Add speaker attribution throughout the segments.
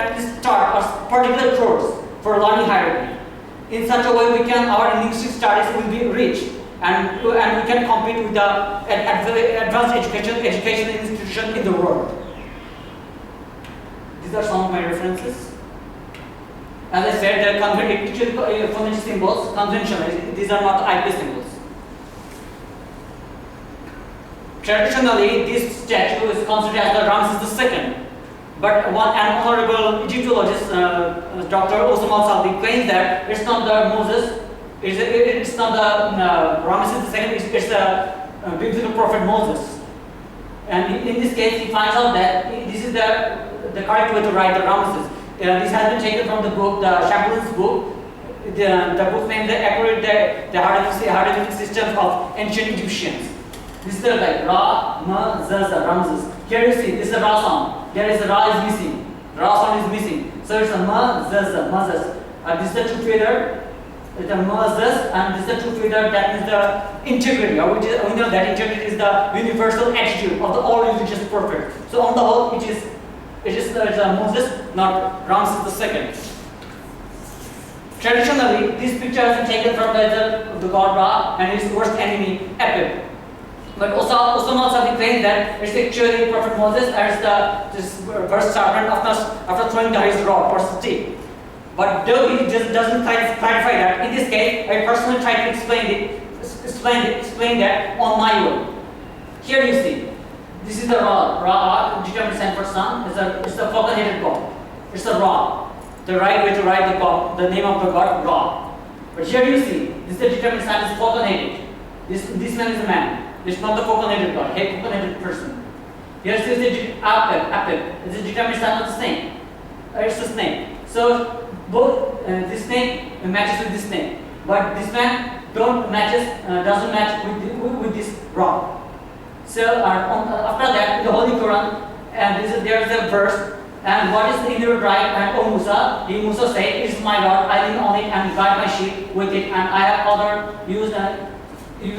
Speaker 1: at the start a particular course for learning hierarchy. In such a way, our linguistic studies will be rich, and we can compete with the advanced education institution in the world. These are some of my references. As I said, the phonetic symbols, conventionally, these are not IP symbols. Traditionally, this statue is considered as the Ramses II. But an honorable Egyptologist, Dr. Osam Al-Salbi, claims that it's not the Moses, it's not the Ramses II, it's the biblical prophet Moses. And in this case, he finds out that this is the correct way to write the Ramses. This has been taken from the book, the Chamberlain's book. The book named the hieroglyphic systems of ancient Egyptians. This is like Ra, Ma, Zaza, Ramses. Here you see, this is a Ra sound. There is a Ra is missing. Ra sound is missing. So it's a Ma, Zaza, Mazas. This is the two feather. It's a Mazas, and this is the two feather. That is the integrity. We know that integrity is the universal attitude of the all religious prophet. So on the whole, it is Moses, not Ramses II. Traditionally, this picture has been taken from the god Ra and his worst enemy, Apep. But Osam Al-Salbi claims that it's actually Prophet Moses as this first serpent after throwing down his rod or stick. But though he just doesn't clarify that, in this case, I personally tried to explain that on my way. Here you see, this is the Ra, determined sign for sun. It's the falcon-headed god. It's the Ra. The right way to write the god, the name of the god, Ra. But here you see, this is the determined sign is falcon-headed. This man is a man. It's not the falcon-headed god, falcon-headed person. Here is the Apep. It's a determined sign of the snake. It's a snake. So both this snake matches with this snake, but this man doesn't match with this Ra. So after that, in the Holy Quran, there is a verse. And what is the inner right? And O Musa, Musa said, "It is my Lord. I lean on it and guide my sheep with it, and I have other used in it." He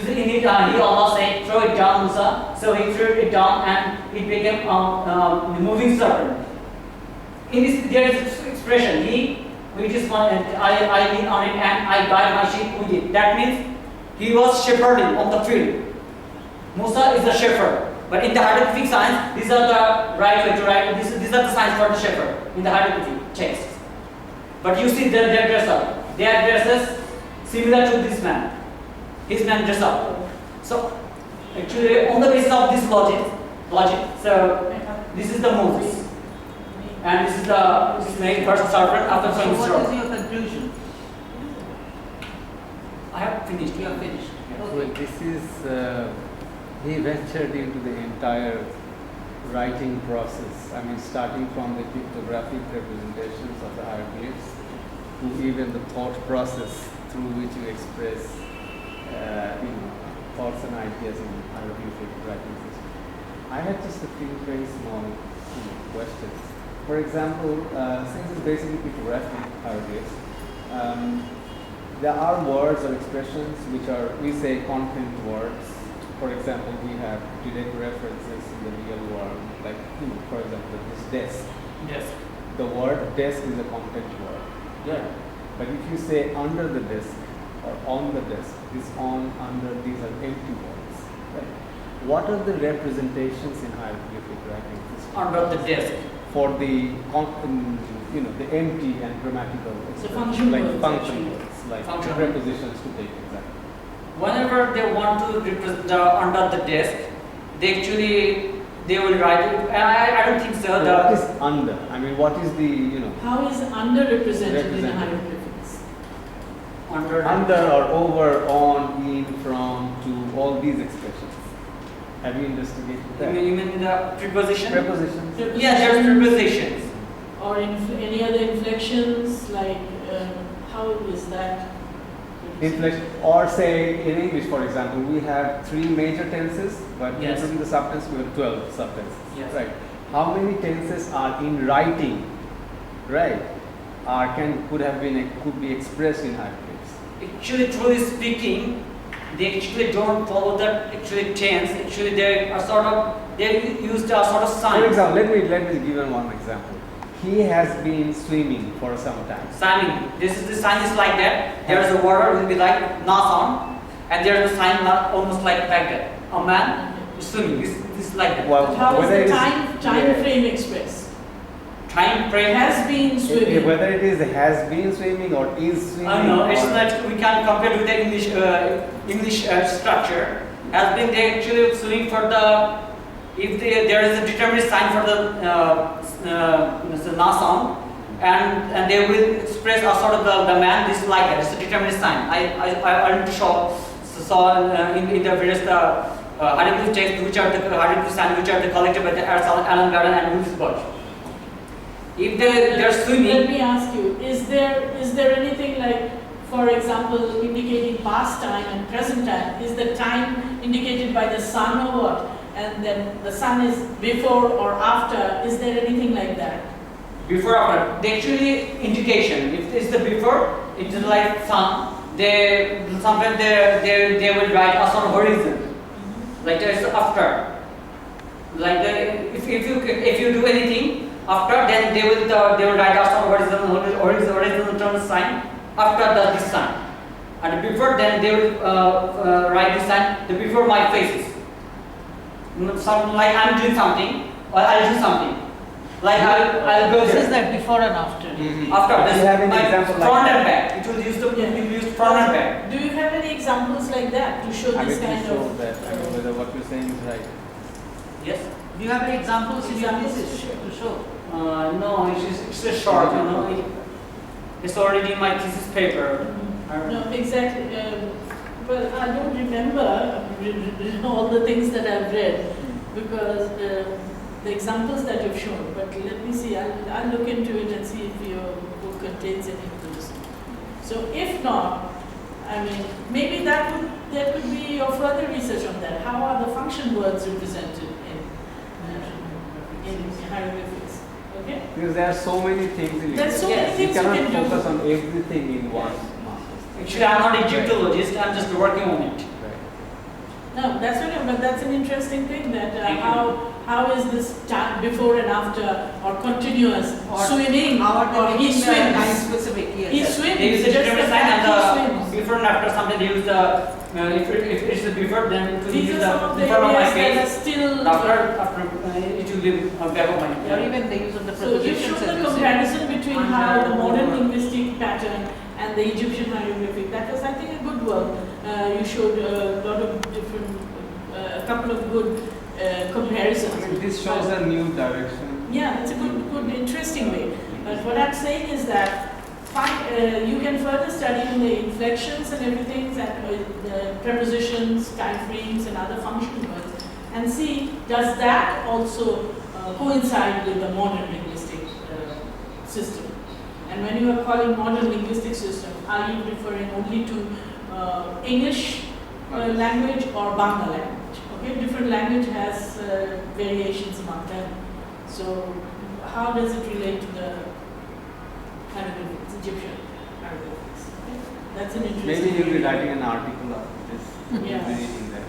Speaker 1: Allah said, "Throw it down, Musa." So he threw it down, and it became a moving serpent. In this, there is this expression, I lean on it and I guide my sheep with it. That means he was shepherding on the field. Musa is a shepherd. But in the hieroglyphic signs, these are the right way to write. These are the signs for the shepherd in the hieroglyphic text. But you see their dress up. Their dresses similar to this man. His man dress up. So actually, on the basis of this logic. So this is the Moses, and this is made first serpent after throwing his rod.
Speaker 2: What is your conclusion?
Speaker 1: I have finished. You have finished.
Speaker 3: Okay. Well, this is. He ventured into the entire writing process. I mean, starting from the pictographic representations of the hieroglyphs to even the thought process through which you express, thoughts and ideas in hieroglyphic writing system. I had just a few very small questions. For example, since it's basically pictographic hieroglyphs, there are words or expressions which are, we say, content words. For example, we have direct references in the real world, like, for example, this desk.
Speaker 1: Yes.
Speaker 3: The word desk is a content word. Yeah. But if you say under the desk or on the desk, this on, under, these are empty words. Right? What are the representations in hieroglyphic writing system?
Speaker 1: Under the desk.
Speaker 3: For the, the empty and grammatical
Speaker 2: function
Speaker 3: like
Speaker 2: words,
Speaker 3: function words, like
Speaker 1: function
Speaker 3: prepositions to take example.
Speaker 1: Whenever they want to represent under the desk, they will write it. I don't think so.
Speaker 3: What is under? I mean, what is the,
Speaker 2: How is under represented in the hieroglyphics?
Speaker 3: Under or over, on, in, from, to, all these expressions. Have you investigated that?
Speaker 1: You mean the preposition?
Speaker 3: Prepositions.
Speaker 1: Yeah, there's prepositions.
Speaker 2: Or any other inflections, like how is that?
Speaker 3: Inflection, or say in English, for example, we have 3 major tenses, but
Speaker 1: Yes.
Speaker 3: including the subtense, we have 12 subtenses.
Speaker 1: Yes.
Speaker 3: Right. How many tenses are in writing? Right. Could be expressed in hieroglyphs.
Speaker 1: Actually, truly speaking, they actually don't follow that tense. Actually, they use the sort of sign.
Speaker 3: For example, let me give you one example. he has been swimming for some time.
Speaker 1: Signing. This is the sign is like that. There is a water will be like na sound, and there is a sign almost like that. A man is swimming. This is like that.
Speaker 3: Well,
Speaker 2: But how is
Speaker 3: whether
Speaker 2: the
Speaker 3: it is-
Speaker 2: time
Speaker 3: yeah.
Speaker 2: frame expressed?
Speaker 1: Time frame.
Speaker 2: Has been swimming.
Speaker 3: Whether it is has been swimming or is swimming.
Speaker 1: No, it's
Speaker 3: or-
Speaker 1: not. We can compare with the English structure. Has been they actually swimming for the. If there is a determinate sign for the na sound, and they will express a sort of the man. This is like that. It's a determinate sign. I want to show in the various hieroglyph texts which are the hieroglyph signs which are collected by the Alan Garden and Wilsberg. If they're
Speaker 2: Let
Speaker 1: swimming,
Speaker 2: me ask you, is there anything like, for example, indicating past time and present time? Is the time indicated by the sun or what? And then the sun is before or after? Is there anything like that?
Speaker 1: before after, they actually indication. If it's the before, it's like sun. They sometimes they will write a sort of horizon. Like there's after. Like if you do anything after, then they will write a sort of horizontal sign after this sign. And before, then they will write this sign the before my faces. Something like I'm doing something or I'll do something. Like I'll go
Speaker 4: This is
Speaker 1: there.
Speaker 4: that before and after.
Speaker 1: After
Speaker 3: Do
Speaker 1: this,
Speaker 3: you have any
Speaker 1: my
Speaker 3: example like
Speaker 1: front
Speaker 3: that?
Speaker 1: and back. It will use the
Speaker 2: Yeah.
Speaker 1: we will use front and back.
Speaker 2: Do you have any examples like that to show
Speaker 3: I
Speaker 2: this
Speaker 3: mean, to
Speaker 2: kind
Speaker 3: show
Speaker 2: of?
Speaker 3: that whether what you're saying is right.
Speaker 1: Yes.
Speaker 4: Do you have any examples in your
Speaker 2: Examples
Speaker 4: thesis to show?
Speaker 1: No, it's a short. It's already in my thesis paper.
Speaker 2: No, exactly. Well, I don't remember all the things that I've read because the examples that you've shown. But let me see. I'll look into it and see if your book contains any of those. So if not, I mean, maybe there could be your further research on that. How are the function words represented in hieroglyphics? Okay.
Speaker 3: Because there are so many things in
Speaker 2: There's so
Speaker 3: it.
Speaker 2: many things you
Speaker 3: cannot
Speaker 2: can do.
Speaker 3: focus on everything in one master's.
Speaker 1: Actually, I'm not Egyptologist. I'm just working on it.
Speaker 3: Right.
Speaker 2: No, that's okay, but that's an interesting thing that
Speaker 1: Thank you.
Speaker 2: how is this time before and after or continuous
Speaker 4: Or
Speaker 2: swimming
Speaker 4: How are
Speaker 2: or
Speaker 4: they
Speaker 2: he
Speaker 4: making the
Speaker 2: swims.
Speaker 4: time specific? Yes.
Speaker 2: He swims.
Speaker 1: They use the
Speaker 2: just
Speaker 1: determinate
Speaker 2: the
Speaker 1: sign
Speaker 2: fact
Speaker 1: and
Speaker 2: he
Speaker 1: the
Speaker 2: swims.
Speaker 1: before and after. Something they use the if it's the before, then it will
Speaker 2: These
Speaker 1: use
Speaker 2: are some of
Speaker 1: the
Speaker 2: the
Speaker 1: before of my
Speaker 2: areas that are
Speaker 1: face.
Speaker 2: still.
Speaker 1: After it will be back of my.
Speaker 4: Or even the use of the
Speaker 2: So you
Speaker 4: prepositions
Speaker 2: showed
Speaker 4: as
Speaker 2: the
Speaker 4: you said.
Speaker 2: comparison between how the
Speaker 4: Under,
Speaker 2: modern
Speaker 4: over.
Speaker 2: linguistic pattern and the Egyptian hieroglyphic. That was, I think, a good work. You showed a lot of different, a couple of good comparisons.
Speaker 3: I mean, this shows a new direction.
Speaker 2: Yeah, it's a good, interesting way. But what I'm saying is that you can further study the inflections and everything, and the prepositions, time frames, and other functional words, and see does that also coincide with the modern linguistic system. And when you are calling modern linguistic system, are you referring only to English language or Bangla language? Okay, different language has variations among them. So how does it relate to the hieroglyphics, Egyptian hieroglyphics? Okay? That's an interesting.
Speaker 3: Maybe you'll be
Speaker 2: area.
Speaker 3: writing an article on this.
Speaker 2: Yeah.
Speaker 3: You'll be reading that.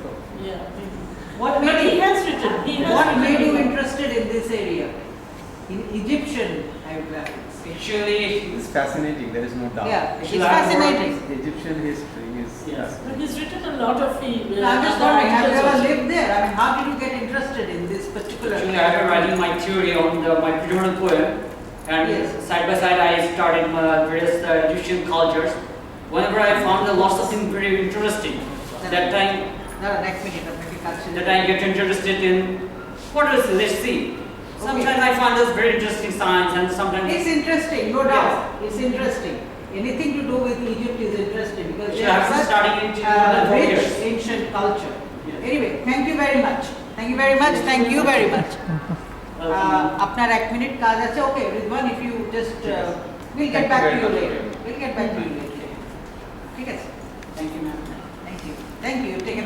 Speaker 2: Yeah, maybe.
Speaker 4: What
Speaker 2: But
Speaker 4: made
Speaker 2: he
Speaker 4: you,
Speaker 2: has written. He has
Speaker 4: what
Speaker 2: written
Speaker 4: made you
Speaker 2: about-
Speaker 4: interested in this area? In Egyptian hieroglyphics?
Speaker 1: Actually,
Speaker 3: It's fascinating, there is no doubt.
Speaker 4: Yeah, it's
Speaker 1: Actually, I have
Speaker 4: fascinating.
Speaker 3: Egyptian history is
Speaker 1: Yes.
Speaker 2: But
Speaker 3: fascinating.
Speaker 2: he's written a lot of
Speaker 4: I'm just wondering, have you ever
Speaker 2: articles.
Speaker 4: lived there? I mean, how did you get interested in this particular?
Speaker 1: actually, I have writing my theory on my predominant poem, and
Speaker 4: Yes.
Speaker 1: side by side, I started various Egyptian cultures. Whenever I found a lot of things very interesting, that time
Speaker 4: No, next minute,
Speaker 1: that I get interested in what is. Let's see. Sometimes I find those very interesting signs, and sometimes
Speaker 4: It's interesting, no doubt. It's interesting. Anything to do with Egypt is interesting because they
Speaker 1: Actually, I
Speaker 4: have
Speaker 1: have
Speaker 4: such
Speaker 1: starting in 4
Speaker 4: rich
Speaker 1: years.
Speaker 4: ancient culture.
Speaker 1: Yes.
Speaker 4: Anyway, thank you very much. Thank you very much. Thank you very much. আপনার 1 minute কাজ আছে, okay, Ridwan, if you just, we'll get
Speaker 3: Thank
Speaker 4: back
Speaker 3: you
Speaker 4: to
Speaker 3: very
Speaker 4: you
Speaker 3: much.
Speaker 4: later. We'll get back to you later. ঠিক আছে?
Speaker 1: Thank you, ma'am.
Speaker 4: Thank you. Thank you. Take a